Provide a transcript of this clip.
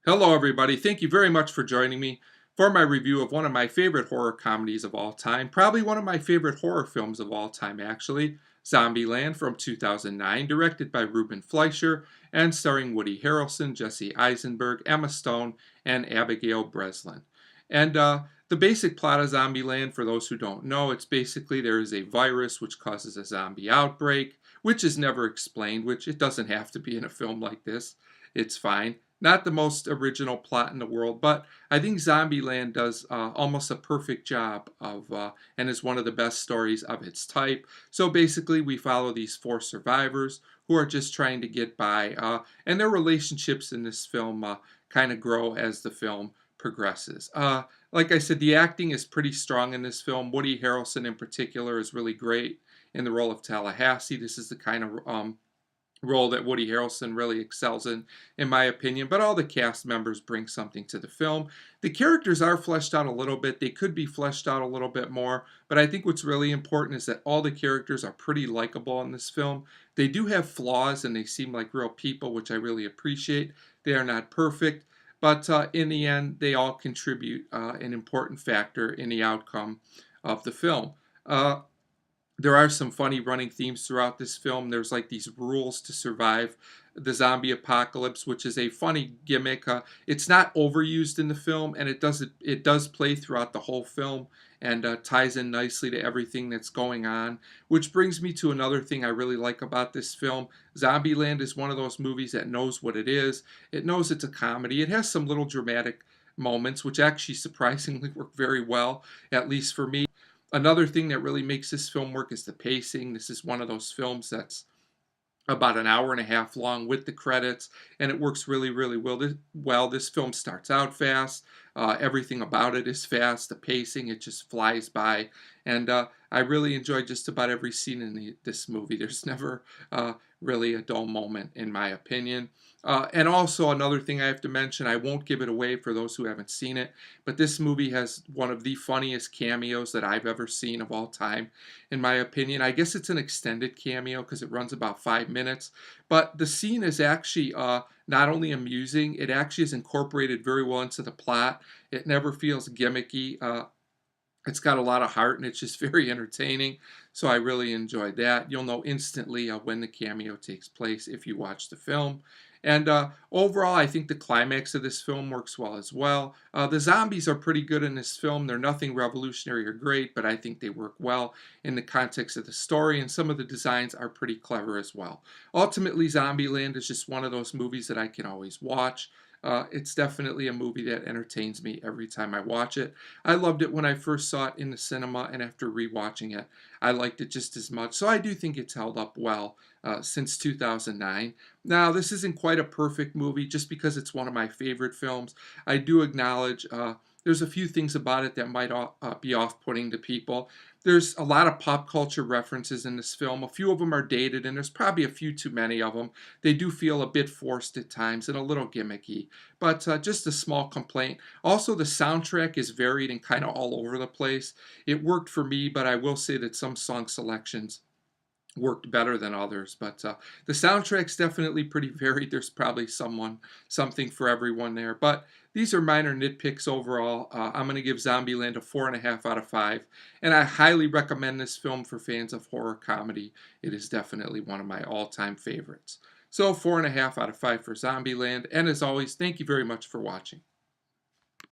Hello, everybody. Thank you very much for joining me for my review of one of my favorite horror comedies of all time. Probably one of my favorite horror films of all time, actually. Zombieland from 2009, directed by Ruben Fleischer and starring Woody Harrelson, Jesse Eisenberg, Emma Stone, and Abigail Breslin. And the basic plot of Zombieland, for those who don't know, it's basically there is a virus which causes a zombie outbreak, which is never explained, which it doesn't have to be in a film like this. It's fine. Not the most original plot in the world, but I think Zombieland does almost a perfect job of, and is one of the best stories of its type. So basically, we follow these four survivors who are just trying to get by, and their relationships in this film kind of grow as the film progresses. Like I said, the acting is pretty strong in this film. Woody Harrelson, in particular, is really great in the role of Tallahassee. This is the kind of role that Woody Harrelson really excels in my opinion. But all the cast members bring something to the film. The characters are fleshed out a little bit. They could be fleshed out a little bit more. But I think what's really important is that all the characters are pretty likable in this film. They do have flaws and they seem like real people, which I really appreciate. They are not perfect. But in the end, they all contribute an important factor in the outcome of the film. There are some funny running themes throughout this film. There's like these rules to survive the zombie apocalypse, which is a funny gimmick. It's not overused in the film, and it does play throughout the whole film and ties in nicely to everything that's going on. Which brings me to another thing I really like about this film. Zombieland is one of those movies that knows what it is. It knows it's a comedy. It has some little dramatic moments, which actually surprisingly work very well, at least for me. Another thing that really makes this film work is the pacing. This is one of those films that's about an hour and a half long with the credits, and it works really, really well. This film starts out fast. Everything about it is fast. The pacing, it just flies by. And I really enjoy just about every scene in this movie. There's never really a dull moment, in my opinion. And also another thing I have to mention, I won't give it away for those who haven't seen it, but this movie has one of the funniest cameos that I've ever seen of all time, in my opinion. I guess it's an extended cameo because it runs about 5 minutes, but the scene is actually not only amusing, it actually is incorporated very well into the plot. It never feels gimmicky. It's got a lot of heart and it's just very entertaining. So I really enjoyed that. You'll know instantly when the cameo takes place if you watch the film. And overall, I think the climax of this film works well as well. The zombies are pretty good in this film. They're nothing revolutionary or great, but I think they work well in the context of the story, and some of the designs are pretty clever as well. Ultimately, Zombieland is just one of those movies that I can always watch. It's definitely a movie that entertains me every time I watch it. I loved it when I first saw it in the cinema, and after rewatching it, I liked it just as much. So I do think it's held up well since 2009. Now, this isn't quite a perfect movie just because it's one of my favorite films. I do acknowledge there's a few things about it that might be off-putting to people. There's a lot of pop culture references in this film. A few of them are dated, and there's probably a few too many of them. They do feel a bit forced at times and a little gimmicky, but just a small complaint. Also, the soundtrack is varied and kind of all over the place. It worked for me, but I will say that some song selections worked better than others, but the soundtrack's definitely pretty varied. There's probably something for everyone there, but these are minor nitpicks overall. I'm going to give Zombieland a 4.5 out of 5, and I highly recommend this film for fans of horror comedy. It is definitely one of my all-time favorites. So 4.5 out of 5 for Zombieland, and as always, thank you very much for watching.